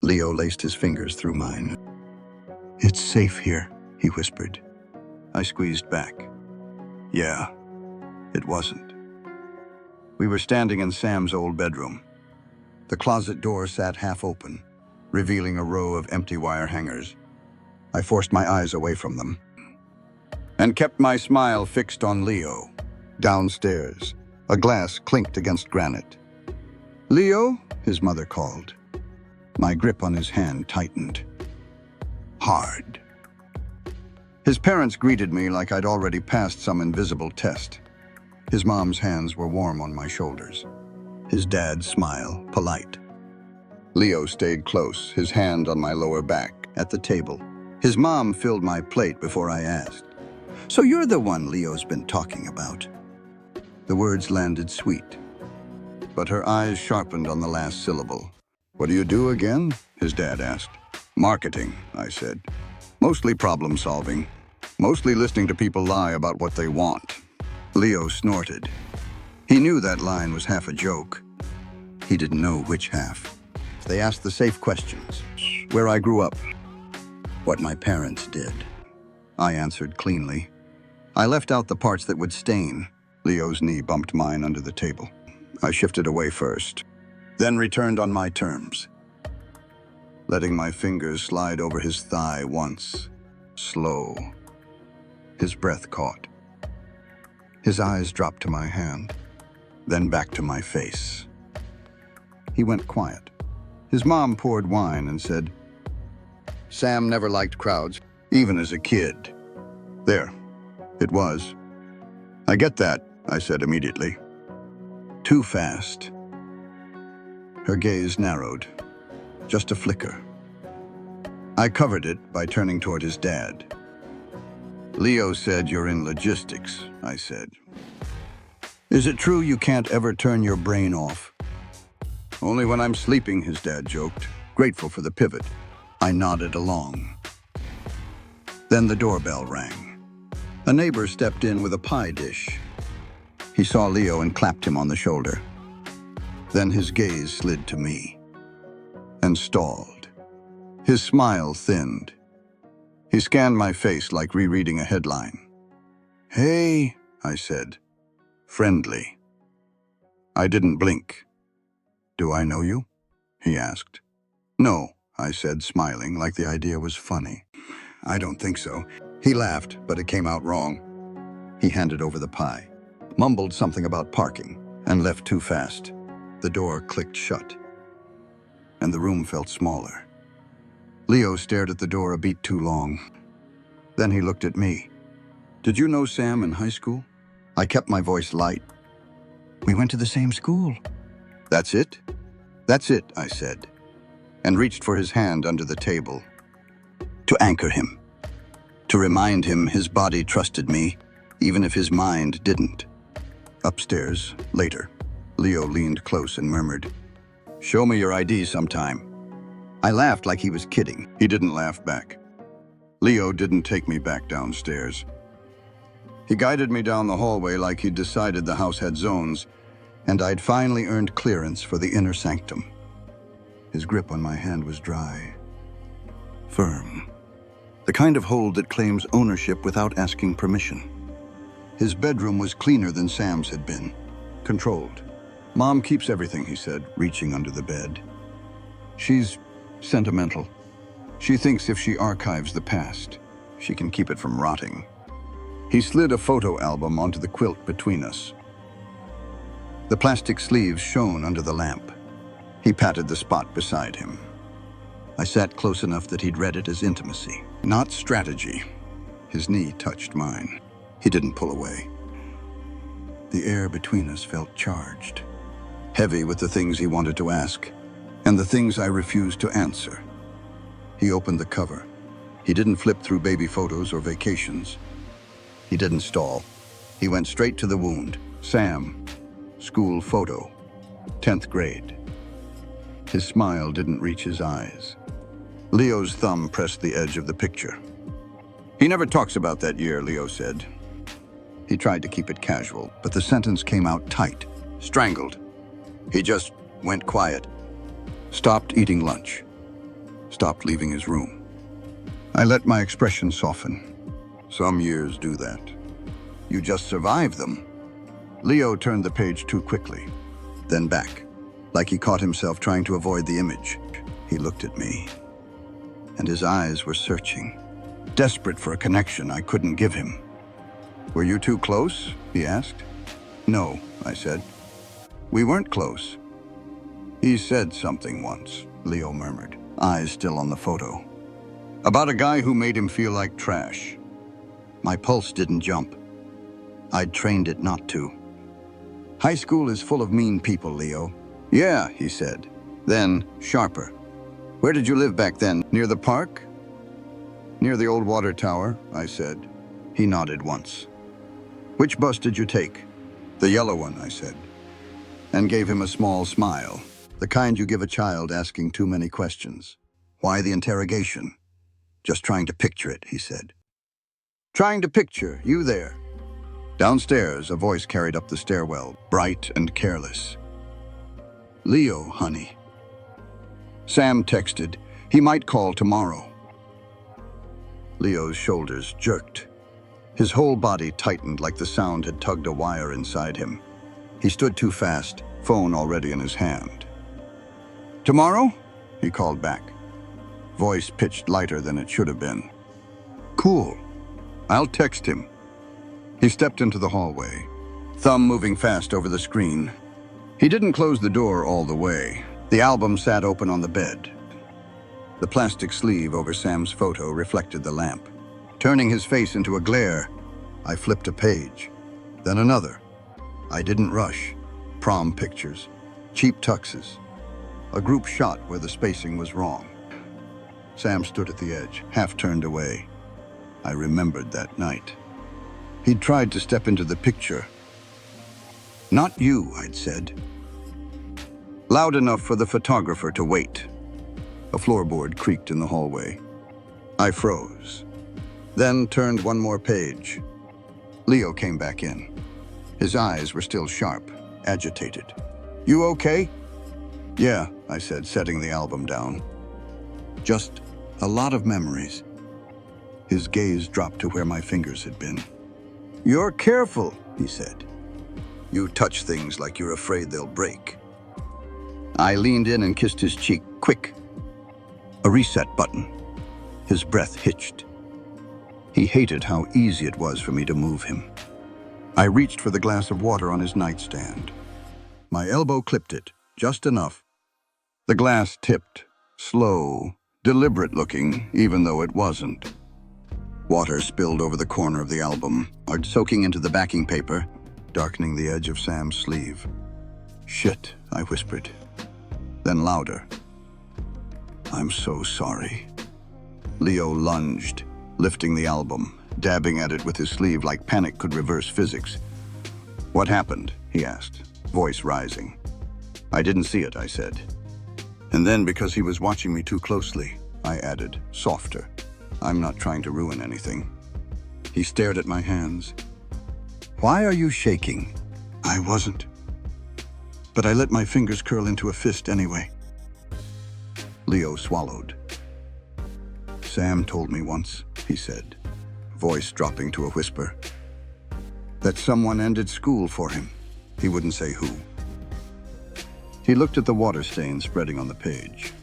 Leo laced his fingers through mine. "It's safe here," he whispered. I squeezed back. Yeah, it wasn't. We were standing in Sam's old bedroom. The closet door sat half open, revealing a row of empty wire hangers. I forced my eyes away from them and kept my smile fixed on Leo. Downstairs, a glass clinked against granite. "Leo?" his mother called. My grip on his hand tightened. Hard. His parents greeted me like I'd already passed some invisible test. His mom's hands were warm on my shoulders. His dad's smile, polite. Leo stayed close, his hand on my lower back, at the table. His mom filled my plate before I asked, "So you're the one Leo's been talking about?" The words landed sweet, but her eyes sharpened on the last syllable. "What do you do again?" his dad asked. "Marketing," I said. "Mostly problem solving. Mostly listening to people lie about what they want." Leo snorted. He knew that line was half a joke. He didn't know which half. They asked the safe questions. Where I grew up. What my parents did. I answered cleanly. I left out the parts that would stain. Leo's knee bumped mine under the table. I shifted away first, then returned on my terms, letting my fingers slide over his thigh once, slow. His breath caught. His eyes dropped to my hand, then back to my face. He went quiet. His mom poured wine and said, "Sam never liked crowds, even as a kid." There, it was. "I get that," I said immediately. Too fast. Her gaze narrowed, just a flicker. I covered it by turning toward his dad. "Leo said you're in logistics," I said. "Is it true you can't ever turn your brain off?" "Only when I'm sleeping," his dad joked, grateful for the pivot. I nodded along. Then the doorbell rang. A neighbor stepped in with a pie dish. He saw Leo and clapped him on the shoulder. Then his gaze slid to me and stalled. His smile thinned. He scanned my face like rereading a headline. "Hey," I said, friendly. I didn't blink. "Do I know you?" he asked. "No," I said, smiling like the idea was funny. "I don't think so." He laughed, but it came out wrong. He handed over the pie, mumbled something about parking, and left too fast. The door clicked shut, and the room felt smaller. Leo stared at the door a beat too long. Then he looked at me. "Did you know Sam in high school?" I kept my voice light. "We went to the same school." "That's it?" "That's it," I said, and reached for his hand under the table. To anchor him. To remind him his body trusted me, even if his mind didn't. Upstairs, later, Leo leaned close and murmured, "Show me your ID sometime." I laughed like he was kidding. He didn't laugh back. Leo didn't take me back downstairs. He guided me down the hallway like he'd decided the house had zones, and I'd finally earned clearance for the inner sanctum. His grip on my hand was dry, firm, the kind of hold that claims ownership without asking permission. His bedroom was cleaner than Sam's had been, controlled. "Mom keeps everything," he said, reaching under the bed. "She's sentimental. She thinks if she archives the past, she can keep it from rotting." He slid a photo album onto the quilt between us. The plastic sleeves shone under the lamp. He patted the spot beside him. I sat close enough that he'd read it as intimacy, not strategy. His knee touched mine. He didn't pull away. The air between us felt charged, heavy with the things he wanted to ask, and the things I refused to answer. He opened the cover. He didn't flip through baby photos or vacations. He didn't stall. He went straight to the wound. Sam, school photo, 10th grade. His smile didn't reach his eyes. Leo's thumb pressed the edge of the picture. "He never talks about that year," Leo said. He tried to keep it casual, but the sentence came out tight, strangled. He just went quiet, stopped eating lunch, stopped leaving his room. I let my expression soften. Some years do that. You just survive them. Leo turned the page too quickly, then back, like he caught himself trying to avoid the image. He looked at me, and his eyes were searching, desperate for a connection I couldn't give him. "Were you too close?" he asked. "No," I said. "We weren't close." "He said something once," Leo murmured, eyes still on the photo. "About a guy who made him feel like trash." My pulse didn't jump. I'd trained it not to. "High school is full of mean people, Leo." "Yeah," he said. Then, sharper. "Where did you live back then? Near the park?" "Near the old water tower," I said. He nodded once. "Which bus did you take?" "The yellow one," I said, and gave him a small smile, the kind you give a child asking too many questions. "Why the interrogation?" "Just trying to picture it," he said. "Trying to picture you there." Downstairs, a voice carried up the stairwell, bright and careless. "Leo, honey." Sam texted, he might call tomorrow. Leo's shoulders jerked. His whole body tightened like the sound had tugged a wire inside him. He stood too fast, phone already in his hand. "Tomorrow?" he called back. Voice pitched lighter than it should have been. "Cool. I'll text him." He stepped into the hallway, thumb moving fast over the screen. He didn't close the door all the way. The album sat open on the bed. The plastic sleeve over Sam's photo reflected the lamp. Turning his face into a glare, I flipped a page, then another. I didn't rush. Prom pictures, cheap tuxes, a group shot where the spacing was wrong. Sam stood at the edge, half turned away. I remembered that night. He'd tried to step into the picture. "Not you," I'd said. Loud enough for the photographer to wait. A floorboard creaked in the hallway. I froze, then turned one more page. Leo came back in. His eyes were still sharp, agitated. "You okay?" "Yeah," I said, setting the album down. "Just a lot of memories." His gaze dropped to where my fingers had been. "You're careful," he said. "You touch things like you're afraid they'll break." I leaned in and kissed his cheek, quick. A reset button. His breath hitched. He hated how easy it was for me to move him. I reached for the glass of water on his nightstand. My elbow clipped it, just enough. The glass tipped, slow, deliberate looking, even though it wasn't. Water spilled over the corner of the album, soaking into the backing paper, darkening the edge of Sam's sleeve. "Shit," I whispered. Then louder. "I'm so sorry." Leo lunged, lifting the album, dabbing at it with his sleeve like panic could reverse physics. "What happened?" he asked, voice rising. "I didn't see it," I said. And then, because he was watching me too closely, I added, softer, "I'm not trying to ruin anything." He stared at my hands. "Why are you shaking?" I wasn't. But I let my fingers curl into a fist anyway. Leo swallowed. "Sam told me once," he said, voice dropping to a whisper, "that someone ended school for him. He wouldn't say who." He looked at the water stain spreading on the page.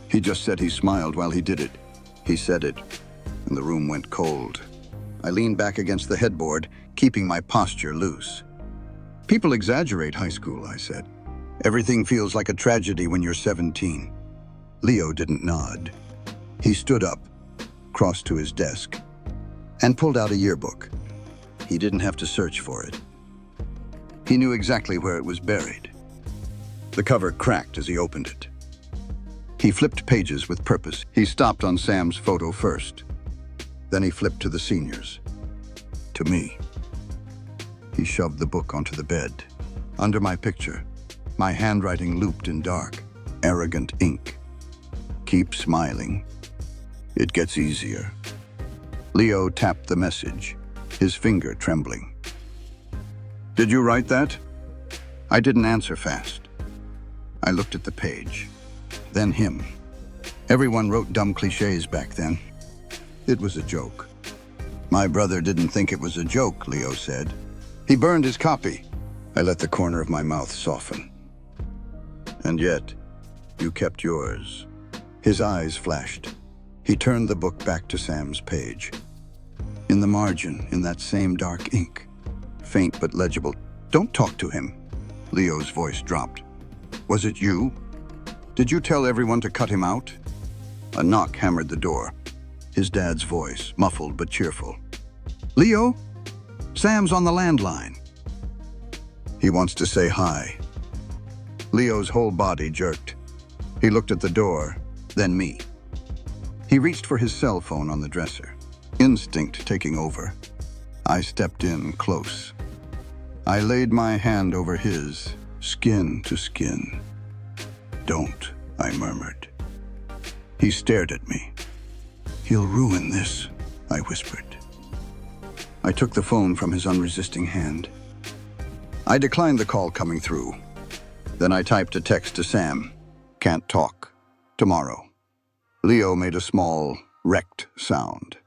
"He just said he smiled while he did it." He said it, and the room went cold. I leaned back against the headboard, keeping my posture loose. "People exaggerate high school," I said. "Everything feels like a tragedy when you're 17. Leo didn't nod. He stood up, crossed to his desk, and pulled out a yearbook. He didn't have to search for it. He knew exactly where it was buried. The cover cracked as he opened it. He flipped pages with purpose. He stopped on Sam's photo first. Then he flipped to the seniors. To me. He shoved the book onto the bed. Under my picture, my handwriting looped in dark, arrogant ink. "Keep smiling. It gets easier." Leo tapped the message, his finger trembling. "Did you write that?" I didn't answer fast. I looked at the page, then him. Everyone wrote dumb cliches back then. It was a joke. My brother didn't think it was a joke, Leo said. He burned his copy. I let the corner of my mouth soften. And yet, you kept yours. His eyes flashed. He turned the book back to Sam's page. In the margin, in that same dark ink, faint but legible, "Don't talk to him." Leo's voice dropped. "Was it you? Did you tell everyone to cut him out?" A knock hammered the door. His dad's voice, muffled but cheerful. "Leo? Sam's on the landline." "He wants to say hi." Leo's whole body jerked. He looked at the door, then me. He reached for his cell phone on the dresser, instinct taking over. I stepped in close. I laid my hand over his, skin to skin. "Don't," I murmured. He stared at me. "He'll ruin this," I whispered. I took the phone from his unresisting hand. I declined the call coming through. Then I typed a text to Sam. "Can't talk. Tomorrow." Leo made a small, wrecked sound.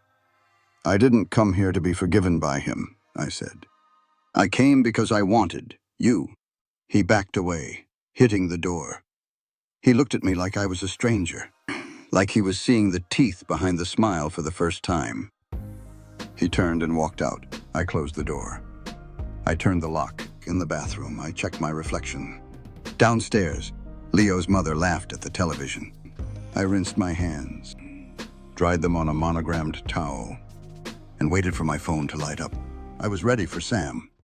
"I didn't come here to be forgiven by him," I said. "I came because I wanted you." He backed away, hitting the door. He looked at me like I was a stranger, like he was seeing the teeth behind the smile for the first time. He turned and walked out. I closed the door. I turned the lock. In the bathroom, I checked my reflection. Downstairs, Leo's mother laughed at the television. I rinsed my hands, dried them on a monogrammed towel, and waited for my phone to light up. I was ready for Sam.